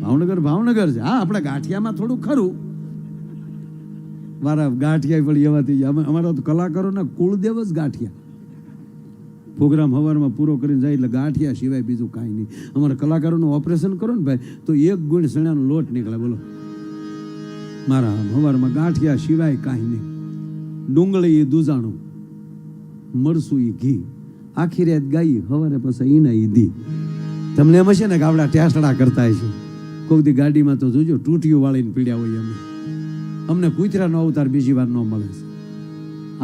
ભાવનગર છે. હા, આપણે ગાંઠિયામાં થોડું ખરું, મારા ગાંઠિયા વળી એવાથી અમારા તો કલાકારોના કુળદેવ જ ગાંઠિયા. પ્રોગ્રામ સવારમાં પૂરો કરીને જાય એટલે ગાંઠિયા સિવાય બીજું કાંઈ નહીં. અમારા કલાકારોનું ઓપરેશન કરો ને ભાઈ તો 1 ગુણ સણાનો લોટ નીકળે. બોલો, મારા સવારમાં ગાંઠિયા સિવાય કાંઈ નહીં. ડુંગળી એ દૂધાણું, મરસું એ ઘી, આખી રાત ગાઈ, સવારે પછી ઈના ઈ દી. તમને એમ હશે ને કે આપણા ટેસડા કરતા છે. કોઈક દી ગાડીમાં તો જોજો ટૂટીઓ વાળીને પીડ્યા હોય. અમને કૂતરાનો અવતાર બીજી વાર ન મળે છે.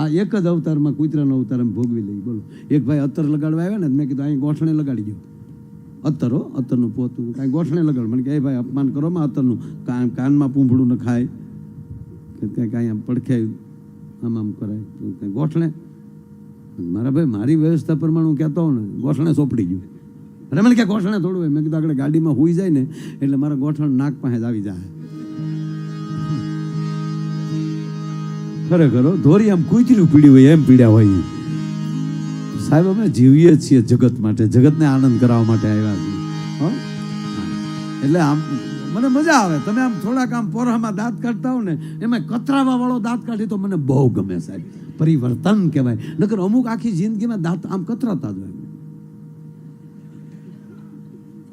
આ એક જ અવતારમાં કૂતરાનો અવતાર અમે ભોગવી લઈ. બોલો, એક ભાઈ અત્તર લગાડવા આવ્યા ને, મેં કીધું અહીં ગોઠણે લગાડી ગયો. અત્તરનું પોતું કાંઈ ગોઠણે લગાડ. મને કે ભાઈ અપમાન કરો માં અત્તરનું, કાનમાં પૂંભળું ન ખાય કે કાંઈક અહીંયા પડખે આમ કરાય તો ગોઠણે. મારા ભાઈ મારી વ્યવસ્થા પ્રમાણે હું કહેતો હોઉં ને, ગોઠણે સોંપડી ગયું. અરે મને ક્યાં ગોઠણે થોડું હોય. મેં કીધું આગળ ગાડીમાં હોઈ જાય ને એટલે મારા ગોઠણ નાક પાસે જ આવી જાય. ખરેખર ધોરી આમ કૂતર્યું પીડ્યું હોય એમ પીડ્યા હોય. સાહેબ, અમે જીવીએ છીએ જગત માટે, જગતને આનંદ કરાવવા માટે આવ્યા છીએ. એટલે આમ મને મજા આવે. તમે આમ થોડાક આમ પોરામાં દાંત કાઢતા હો ને, એમાં કતરાવા વાળો દાંત કાઢી તો મને બહુ ગમે સાહેબ. પરિવર્તન કહેવાય. નકર અમુક આખી જિંદગીમાં દાંત આમ કતરાતા જ હોય.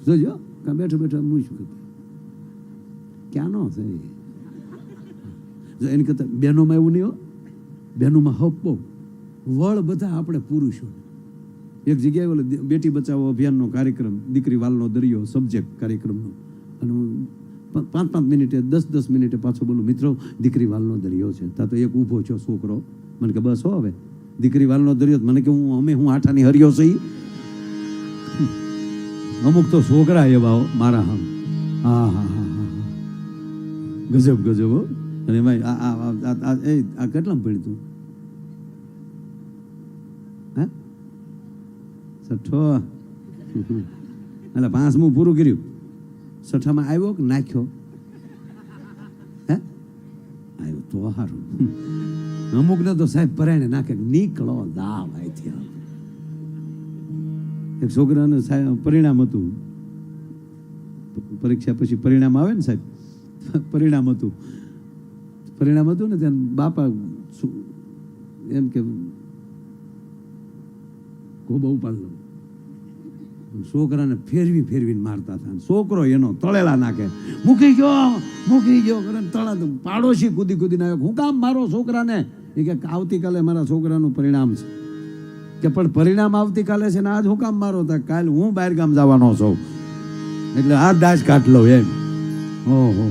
જોજો બેઠો બેઠો હું શું કહેતો ક્યાં નો છે. જો એની કરતા બહેનોમાં એવું નહીં હો. બહેનોમાં હપ બહુ વળ બધા આપણે પુરુષો. એક જગ્યાએ ઓલો બેટી બચાવો અભિયાનનો કાર્યક્રમ, દીકરી વાલનો દરિયો સબ્જેક્ટ કાર્યક્રમનો, અને હું 5-5 મિનિટે 10-10 મિનિટે પાછો બોલું, મિત્રો દીકરી વાલનો દરિયો છે. ત્યાં તો એક ઊભો છો છોકરો, મને કે બસ હો હવે દીકરી વાલનો દરિયો. મને કે હું આઠાની હરિયો સહી. અમુક તો છોકરા એવા મારા હમ. હા હા હા હા, ગજબ ગજબ હો. અને એમાં આ કેટલામાં પડ્યું? હે, 6. એટલે 5મું પૂરું કર્યું. 6માં આવ્યો કે નાખ્યો? હે, આવ્યો તો સારું. અમુકને તો સાહેબ પરાયણે નાખે, નીકળો દાવ અહીંથી. એક છોકરાને સાહેબ પરિણામ હતું, પરીક્ષા પછી પરિણામ આવે ને સાહેબ, પરિણામ હતું ને ત્યાં બાપા એમ કે ગોબા ઉપાડ લો. છોકરાને ફેરવીને મારતા હતા. છોકરો એનો તળેલા નાખે, મૂકી ગયો તળા. પાડોશી કૂદીને આવ્યો, હું કામ મારો છોકરાને? એ કે આવતીકાલે મારા છોકરાનું પરિણામ છે. કે પણ પરિણામ આવતીકાલે છે ને આજ હું કામ મારો? હતા કાલે હું બહાર ગામ જવાનો છું એટલે આ દાજ કાઢ લઉં એમ. ઓહો,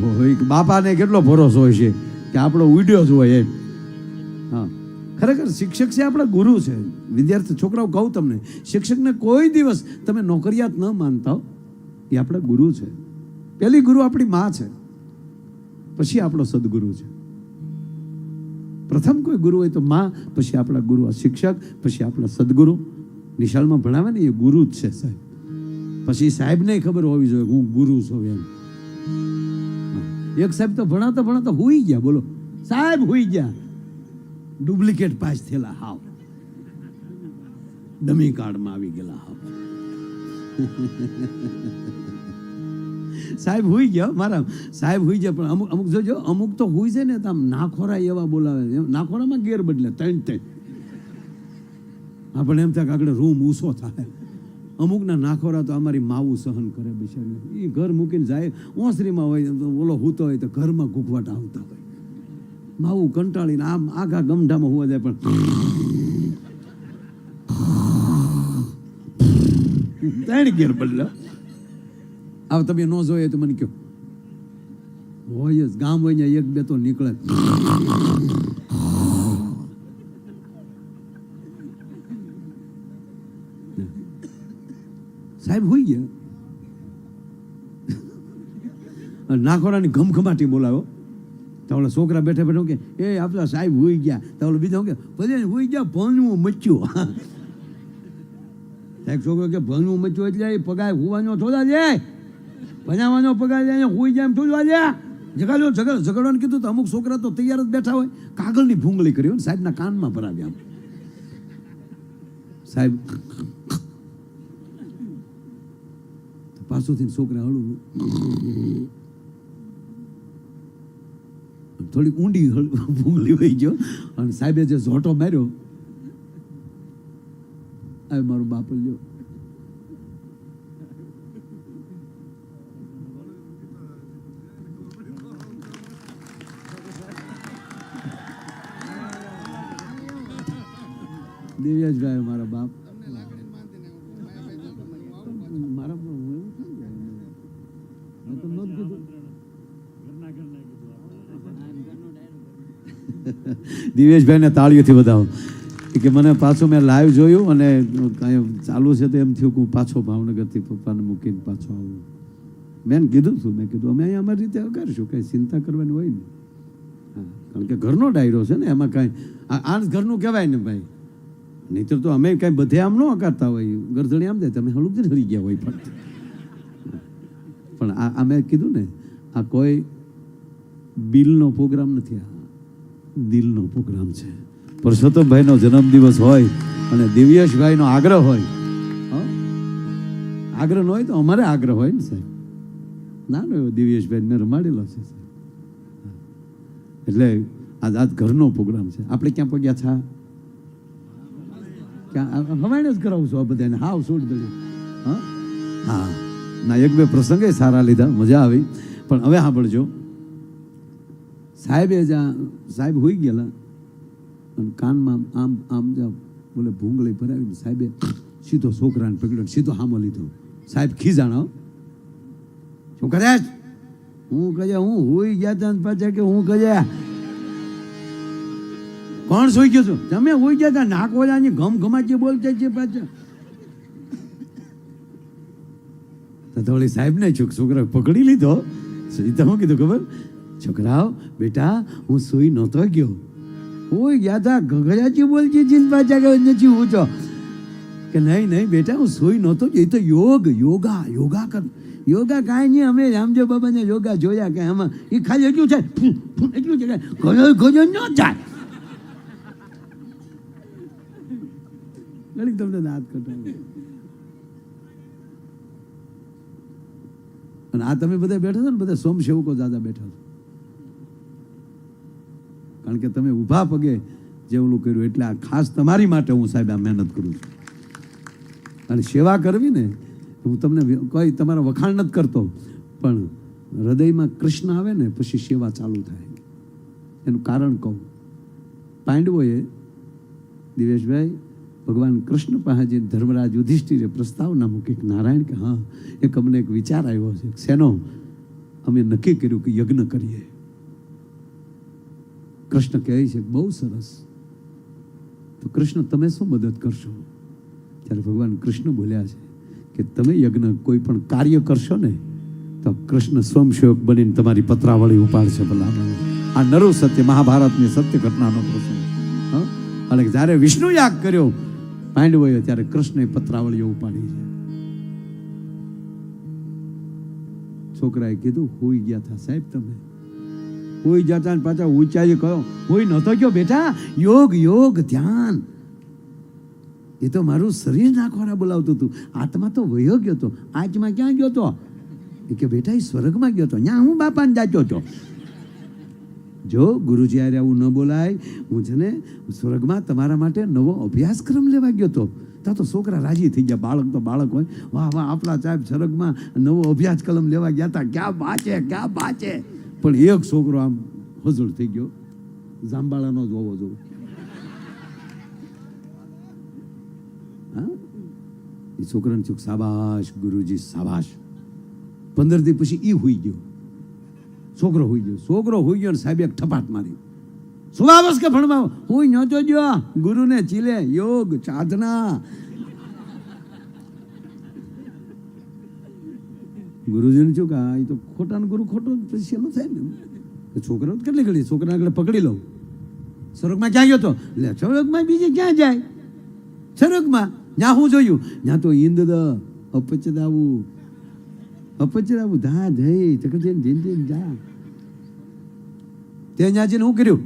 બાપાને કેટલો ભરોસો હોય છે કે આપણો ઉડ્યો જ હોય એમ. હા, ખરેખર શિક્ષક છે આપણા ગુરુ છે. વિદ્યાર્થી છોકરાઓ કહું તમને, શિક્ષકને કોઈ દિવસ તમે નોકરિયાત ન માનતા હો. એ આપણા ગુરુ છે. પહેલી ગુરુ આપણી માં છે, પછી આપણો સદગુરુ છે. પ્રથમ કોઈ ગુરુ હોય તો માં, પછી આપણા ગુરુ શિક્ષક, પછી આપણા સદગુરુ. નિશાળમાં ભણાવે ને એ ગુરુ જ છે સાહેબ. પછી સાહેબને ખબર હોવી જોઈએ હું ગુરુ છું એમ. એક સાહેબ તો ભણાતા હુઈ ગયા. બોલો, સાહેબ હુઈ ગયા, ડુપ્લિકેટ પાસ થયેલા, હાવ ડમી કાર્ડમાં આવી ગયેલા. હાવ સાહેબ હુઈ ગયા, મારા સાહેબ હુઈ ગયા. પણ અમુક જોજો, અમુક તો હુઈ છે ને આમ નાખોરા એવા બોલાવે. નાખોરામાં ગેર બદલે 3 આપણે એમ થાય કે આગળ રૂમ ઊંસો થાય. અમુકના નાખોરા તો અમારી માવું સહન કરે બિચારી. એ ઘર મૂકીને જાય, ઓસરીમાં હોય ઓલો હૂતો હોય તો ઘરમાં ઘૂંઘવાટ આવતા હોય. માવું કંટાળીને આમ આખા ગમઢામાં હોવા જાય પણ ત્રણ ઘેર બદલો. હવે તમે ન જોઈએ તો મને કહો, હોય જ ગામ હોય ને 1-2 તો નીકળે. સાહેબ હોઈ ગયા, નાખોરાની ઘમઘમાટી બોલાવો. તો ઓલા છોકરા બેઠા બેઠા કે એ આપણા સાહેબ હોઈ ગયા. તો ઓલો બીજા કે પછી હોઈ ગયા ભણવું મચ્યું. એક છોકરો કે ભણવું મચ્યું એટલે એ પગાર હોવાનો થોડા જાય, ભણાવવાનો પગાર જાય, હોઈ જાય એમ થોડવા જાય. ઝઘડવાનું કીધું તો અમુક છોકરા તો તૈયાર જ બેઠા હોય, કાગળની ભૂંગળી કરી હોય, સાહેબના કાનમાં ભરાવ્યા. સાહેબ પાછુંથી છોકરા હળવું થોડી ઊંડી ભૂંગળી વહી ગયો અને સાહેબે જે ઝોટો માર્યો, આ મારો બાપ લ્યો. દિવ્યેશભાઈ મારા બાપ, મારા દિવ્યેશભાઈને તાળીઓથી વધાવો કે મને પાછું મેં લાઈવ જોયું અને કાંઈ ચાલુ છે તો એમ થયું કે હું પાછો ભાવનગરથી પપ્પાને મૂકીને પાછો આવું. મેં કીધું હતું, મેં કીધું અમે અહીંયા અમારી રીતે કરશું, કંઈ ચિંતા કરવાની હોય ને. હા, કારણ કે ઘરનો ડાયરો છે ને, એમાં કાંઈ આ ઘરનું કહેવાય ને ભાઈ. નહીંતર તો અમે કાંઈ બધે આમ ન અકારતા હોય, ગરદણી આમ જાય તમે હળુક જ હરી ગયા હોય. પણ આ મેં કીધું ને, આ કોઈ બિલનો પ્રોગ્રામ નથી, આ દિલનો પ્રોગ્રામ છે. પરસોત્તમભાઈનો જન્મદિવસ હોય અને દિવ્યેશભાઈનો આગ્રહ હોય, આગ્રહ ન હોય તો અમારે આગ્રહ હોય ને સાહેબ. ના એવો દિવ્યેશભાઈ મેં રમાડેલો છે સાહેબ. એટલે આજ ઘરનો પ્રોગ્રામ છે. આપણે ક્યાં પગ્યા છા? ક્યાં હવાઈને જ કરાવું છું આ બધાને. હાવ છોડ દે. હા ના, એક બે પ્રસંગે સારા લીધા, મજા આવી. પણ હવે સાંભળજો, સાહેબ હોઈ ગયેલા અને કાનમાં આમ આમ જાવ બોલે ભૂંગળી ભરાવીને સાહેબે સીધો છોકરાને પકડ્યો, સીધો હામો લીધો. સાહેબ ખીજાણો, શું કરે? હું કહે હું હોઈ ગયા તા પાછા કે હું કહે કોણ સોઈ ગયો છું? તમે હોઈ ગયા તા. નાકોલાની ઘમ ઘમાચી બોલતા છે પાછા. તો વળી સાહેબ ને છોકરા પકડી લીધો. તો હું કીધું ખબર? છોકરાઓ બેટા હું સુઈ નહોતો ગયો, હું ગયા હતા ઘઘરાચી બોલતી ચીન પાછા કે નથી હું છો કે નહીં બેટા હું સુઈ નહોતો ગયો. એ તો યોગા કર. યોગા કાંઈ નહીં, અમે રામદેવ બાબાને યોગા જોયા કે આમાં એ ખાલી એટલું છે, એટલું છે ગજો ન જાય. ઘડીક તમને દાંત કટાવે. અને આ તમે બધા બેઠા છો ને, બધા સોમસેવકો દાદા બેઠા છો, કારણ કે તમે ઊભા પગે જે ઓલું કર્યું. એટલે આ ખાસ તમારી માટે હું સાહેબ આ મહેનત કરું છું. અને સેવા કરવી ને, હું તમને કોઈ તમારા વખાણ નથી કરતો, પણ હૃદયમાં કૃષ્ણ આવે ને પછી સેવા ચાલુ થાય. એનું કારણ કહું. પાંડવોએ દિવેશભાઈ ભગવાન કૃષ્ણ પાસે ધર્મરાજ યુધિષ્ઠિરે પ્રસ્તાવના મૂકી કે નારાયણ કે હા એક અમને એક વિચાર આવ્યો છે. શેનો? અમે નક્કી કર્યું કે યજ્ઞ કરીએ. કૃષ્ણ કહે છે બહુ સરસ, તો કૃષ્ણ તમે શું મદદ કરશો? ત્યારે ભગવાન કૃષ્ણ બોલ્યા છે કે તમે યજ્ઞ કોઈ પણ કાર્ય કરશો ને તો કૃષ્ણ સ્વયંસેવક બનીને તમારી પત્રાવળી ઉપાડશે. ભલામણ આ નરુ સત્ય, મહાભારતની સત્ય ઘટનાનો પ્રસંગ. અને જ્યારે વિષ્ણુ યાગ કર્યો પાંડવોએ, ત્યારે કૃષ્ણે પત્રાવળીઓ ઉપાડી છે. છોકરાએ કીધું હોઈ ગયા હતા સાહેબ, તમે હોઈ જતા ને પાછા ઊંચાઈ કહો હોઈ નહોતો ગયો બેટા. યોગ ધ્યાન એ તો મારું શરીર નાખવાના બોલાવતું હતું, આત્મા તો વયો ગયો હતો. આત્મા ક્યાં ગયો હતો? એ કે બેટા એ સ્વર્ગમાં ગયો હતો. ત્યાં હું બાપાને જાચ્યો હતો. જો ગુરુજી આરે આવું ન બોલાય. હું છે ને સ્વર્ગમાં તમારા માટે નવો અભ્યાસક્રમ લેવા ગયો હતો. ત્યાં તો છોકરા રાજી થઈ ગયા. બાળક તો બાળક હોય, વાહ વાહ આપણા સાહેબ સ્વર્ગમાં નવો અભ્યાસક્રમ લેવા ગયા હતા, ક્યાં બાચે. પણ એક છોકરો આમ હજળ થઈ ગયો, જાંબાળાનો જ હોવો જોઈએ. હા, એ છોકરાને ચૂક શાબાશ ગુરુજી શાબાશ. 15 દી પછી ઈ હોઈ ગયો, છોકરો હોઈ ગયો. સાહેબ એક થપાટ મારી, સુવાવસ કે ભણવા હું નહોતો જો. ગુરુને ચીલે યોગ સાધના. ગુરુજીને શું કહા એ તો ખોટા ગુરુ ખોટો પછી એનો થાય ને. છોકરો કેટલી ઘડી છોકરા આગળ પકડી લઉં. સ્વર્ગમાં ક્યાં ગયો તો? એટલે સ્વર્ગમાં બીજે ક્યાં જાય? સ્વર્ગમાં જ્યાં હું જોયું ત્યાં તો ઇન્દ્ર અપચદાવું ધા જઈ જઈને જા. તે ત્યાં જઈને શું કર્યું?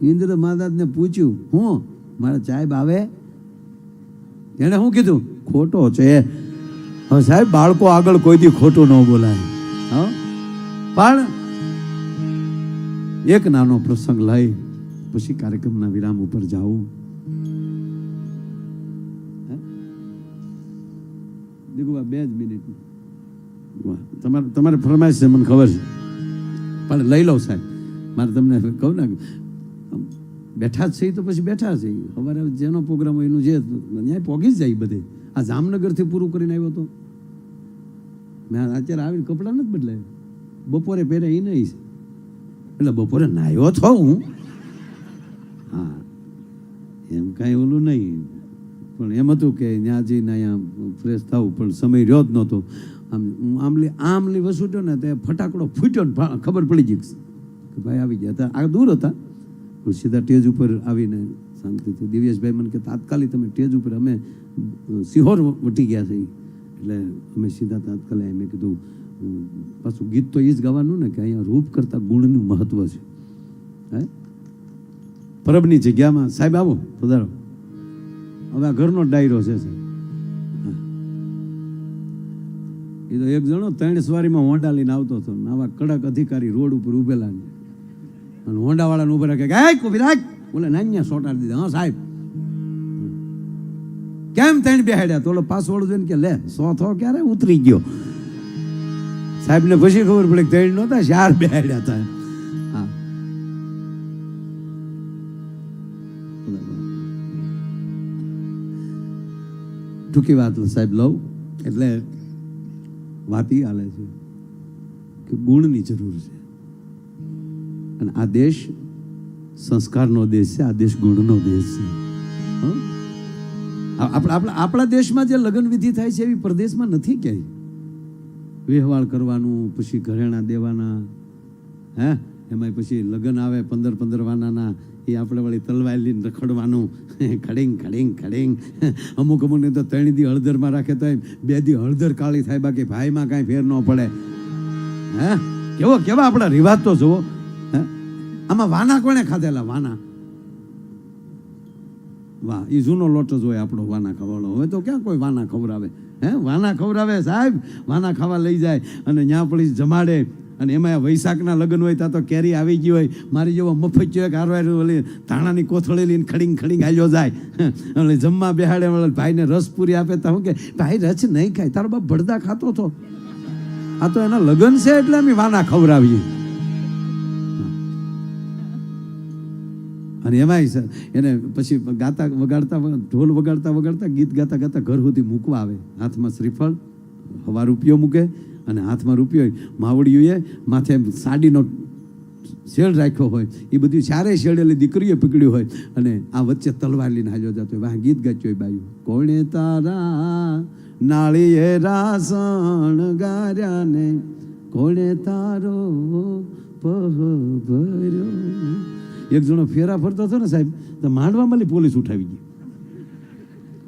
ઇન્દ્ર મહારાજને પૂછ્યું હું મારા સાહેબ આવે? એને શું કીધું? ખોટો છે. હવે સાહેબ બાળકો આગળ કોઈ દી ખોટું ન બોલાય. હા, પણ એક નાનો પ્રસંગ લઈ પછી કાર્યક્રમના વિરામ ઉપર જાઉં. દીકુબા 2 જ મિનિટ. તમારે ફરમાઈશ છે મને ખબર છે, પણ લઈ લો સાહેબ. મારે તમને કહું ને, બેઠા જ છે તો પછી બેઠા છે. સવારે જેનો પ્રોગ્રામ હોય એનું જે ત્યાં પોગી જ જાય બધે. આ જામનગરથી પૂરું કરીને આવ્યો હતો. મેં અત્યારે આવીને કપડાં નથી બદલાય. બપોરે પહેરે એ નહીં, એટલે બપોરે નાહ્યો છો હું. હા, એમ કાંઈ ઓલું નહીં, પણ એમ હતું કે ત્યાં જઈને અહીંયા ફ્રેશ થવું, પણ સમય રહ્યો જ નહોતો. આમલી વસૂટ્યો ને તે ફટાકડો ફૂટ્યો ને ખબર પડી ગઈ કે ભાઈ આવી ગયા હતા. આ દૂર હતા, સીધા સ્ટેજ ઉપર આવીને શાંતિથી દિવ્યેશભાઈ મને કે તાત્કાલિક તમે સ્ટેજ ઉપર, અમે સિહોર વટી ગયા છે, એટલે અમે સીધા તાત્કાલિક. મેં કીધું પાછું ગીત તો એ જ ગાવાનું ને કે અહીંયા રૂપ કરતાં ગુણનું મહત્વ છે. હે, પરબની જગ્યામાં સાહેબ આવો, પધારો. હવે આ ઘરનો ડાયરો છે સાહેબ. એ તો એક જણો 3 સવારીમાં હોન્ડા લઈને આવતો હતો. આવા કડક અધિકારી રોડ ઉપર ઉભેલા, અને હોન્ડાવાળાને ઉભા રાખે કે ઉભી રાખ, બોલે નાન્યા સોટાડી દીધા. હા સાહેબ, કેમ 3 બેહાડ્યા? તો ઓલો પાસવર્ડ જોઈને કે લે 100 થો ક્યારે ઉતરી ગયો. સાહેબને પછી ખબર પડે કે 3 નહોતા, 4 બેહાડ્યા હતા. હા, ટૂંકી વાત સાહેબ લઉં, એટલે વાત એ હાલે છે કે ગુણની જરૂર છે. અને આ દેશ સંસ્કારનો દેશ છે, આ દેશ ગુણનો દેશ છે. આપણા દેશમાં જે લગ્ન વિધિ થાય છે એવી પરદેશમાં નથી ક્યાંય. વ્યવહાર કરવાનું, પછી ઘરેણા દેવાના, હે, એમાં પછી લગ્ન આવે 15 વાનાના, એ આપણે વળી તલવાર લઈને રખડવાનું, ખડીંગ ખડીંગ ખડીંગ. અમુકને તો 3 દી હળદરમાં રાખે તો 2 દી હળદર કાળી થાય, બાકી ભાઈમાં કાંઈ ફેર ન પડે. હે, કેવા આપણા રિવાજ તો જુઓ. હે, આમાં વાના કોણે ખાધેલા? વાના, વાહ, એ જૂનો લોટ જ હોય આપણો વાના ખવાડો. હવે તો ક્યાં કોઈ વાના ખવડાવે? હે, વાના ખવડાવે સાહેબ, વાના ખાવા લઈ જાય અને ત્યાં પડી જમાડે. અને એમાં વૈશાખના લગ્ન હોય ત્યાં તો કેરી આવી ગઈ હોય, મારી જેવો મફત એક હારવાર ઓલી ધાણાની કોથળી લઈને ખડીંગ ખડીંગ આવ્યો જાય. એટલે જમવા બેહાડે, ભાઈને રસ પૂરી આપે તો હું કે ભાઈ રસ નહીં ખાય, તારો બાપ ભડદા ખાતો હતો. આ તો એના લગ્ન છે એટલે અમે વાના ખવડાવીએ. અને એમાંય એને પછી ગાતા વગાડતા, ઢોલ વગાડતા ગીત ગાતા ઘર સુધી મૂકવા આવે. હાથમાં શ્રીફળ, હવા રૂપિયો મૂકે, અને હાથમાં રૂપિયો, માવડીઓએ માથે સાડીનો શેડ રાખ્યો હોય, એ બધી 4 શેડેલી દીકરીએ પકડ્યું હોય, અને આ વચ્ચે તલવાર લઈને હાલ્યો જતો હોય. વાહ, ગીત ગાચ્યો હોય બાયું. કોણે તારા નાળીએ રાસણ ગાર્યા ને, કોણે તારો પહભર્યો. એક જણો ફેરા ફરતો હતો ને સાહેબ, તો માંડવામાં પોલીસ ઉઠાવી ગઈ.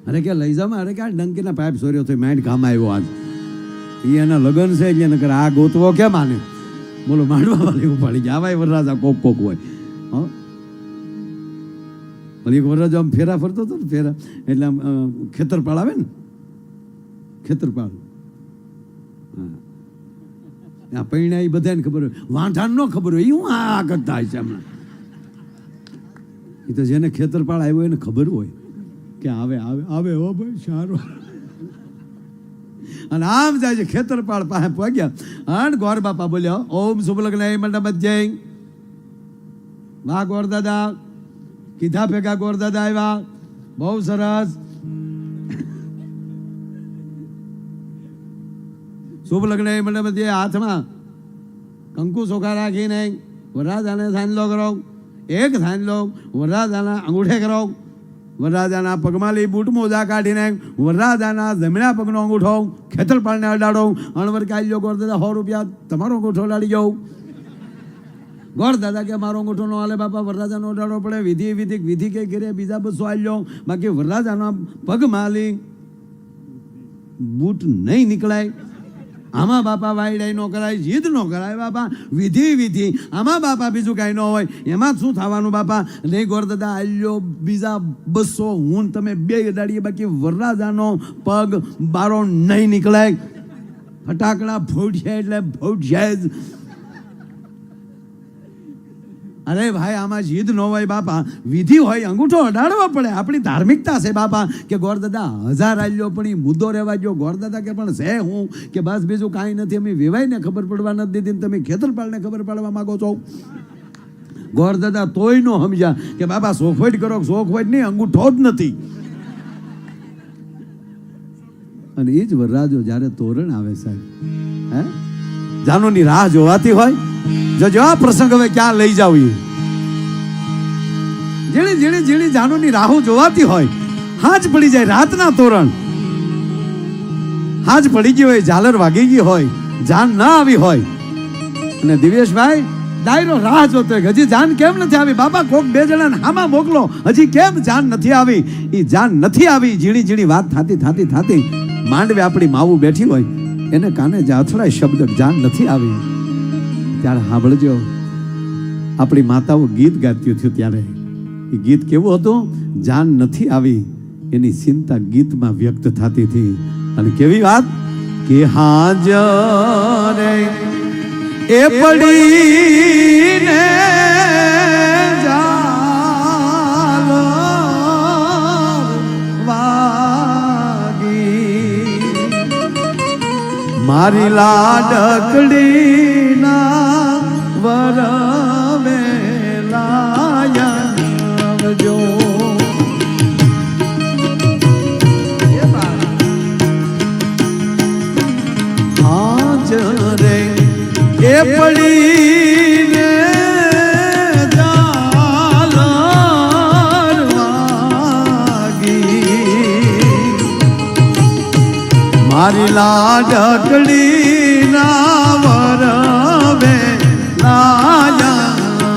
અરે કે લઈ જાવ, અરે કે આ ડંકીના પાઇપ સોર્યો થયો, માઇન્ડ કામ આવ્યો આજ. એના લગ્ન છે એટલે નકર આ ગોતવો કેમ આને? બોલો, માંડવા વાળી ઉપાડી ગયા. આવાય વરરાજા કોક હોય. એક વરરાજો આમ ફેરા ફરતો હતો ને, ફેરા એટલે આમ ખેતરપાળ આવે ને, ખેતરપાળ. હા, પૈણા એ બધાને ખબર હોય, વાંઠાણ ન ખબર હોય, હું આ કરતા છે હમણાં. એ તો જેને ખેતરપાળ આવ્યો એને ખબર હોય કે આવે આવે આવે હો ભાઈ, સારું. અને આમ જાય છે, ખેતરપાળ પાસે પહોંચ્યા અને ગોર બાપા બોલ્યો, ઓમ શુભ લગ્ન મંડપ જય. વાહ ગોર દાદા, કીધા ભેગા ગોર દાદા આવ્યા, બહુ સરસ. શુભ લગ્ન મંડપ જય. હાથમાં કંકુ ચોખા રાખીને વરરાજાને સાંજલો કરો, એક સાંજલો વરરાજાના અંગૂઠે કરો, વરરાજાના પગમાં લઈ બૂટ મોજા કાઢીને વરરાજાના જમણા પગનો અંગૂઠો ખેતરપાળને અડાડો. અણવર કાઢ્યો ગોર દાદા 100 રૂપિયા તમારો અંગૂઠો અડાડી જાઉં. ગોર દાદા કે મારો અંગૂઠો નો હાલે બાપા, વરરાજાનો અડાડવો પડે. વિધિ કે ઘેરે બીજા 200 આલ્યો, બાકી વરરાજાના પગમાં લઈ બૂટ નહીં નીકળાય. આમાં બાપા વાયડાઈ ન કરાય, જીદ ન કરાય બાપા, વિધિ આમાં બાપા બીજું કાંઈ ન હોય. એમાં શું થવાનું બાપા? નહીં ગોર દાદા આલ્યો બીજા 200, હું તમે 2 અડાડીએ, બાકી વરરાજાનો પગ બારો નહીં નીકળાય. ફટાકડા ફૂટશે એટલે ફૂટશે જ. અરે ભાઈ આમાં જીદ ન હોય બાપા, વિધિ હોય, અંગૂઠો અડાડવો પડે. આપણી ધાર્મિકતા છે બાપા કે ગોરદાદા 1000 આલ્યો પણ એ મુદ્દો રહેવા જો. ગોરદાદા કે પણ છે હું કે બસ બીજું કાંઈ નથી, અમે વેવાઈને ખબર પડવા નથી દીધી ને તમે ખેતરપાળને ખબર પાડવા માંગો છો. ગોરદાદા તોય નો સમજ્યા કે બાપા સોખવટ કરો, સોખવટ નહીં, અંગૂઠો જ નથી. અને એ જ વરરાજો જ્યારે તોરણ આવે સાહેબ, હે જાનુની રાહ જોવાતી હોય. જો આ પ્રસંગ હવે ક્યાં લઈ જાવ, જેણે જેણે જેણે જાનુની રાહો જોવાતી હોય, હાજ પડી જાય રાતના તોરણ, હાજ પડી ગઈ હોય, ઝાલર વાગી ગઈ હોય, જાન ના આવી હોય, અને દિવ્યેશભાઈ ડાયરો રાહ જોતો હોય, હજી જાન કેમ નથી આવી? બાપા કોક 2 જણાને હામાં મોકલો, હજી કેમ જાન નથી આવી? એ જાન નથી આવી, ઝીણી ઝીણી વાત થાતી થાતી થાતી માંડવે આપણી માવું બેઠી હોય, એને કાને જે અથડાય શબ્દ જાન નથી આવી. ત્યારે સાંભળજો, આપણી માતાઓ ગીત ગાતી થયું ત્યારે એ ગીત કેવું હતું? જાન નથી આવી એની ચિંતા ગીતમાં વ્યક્ત થતી હતી. અને કેવી વાત કે હાજરે એ પડીને જાલો વાગી, મારી લાડકડીના વરવે લાયજો. હાજરે એ પડીને ઝાલર વાગી, મારી લાડકડીના વરવે લાયજો.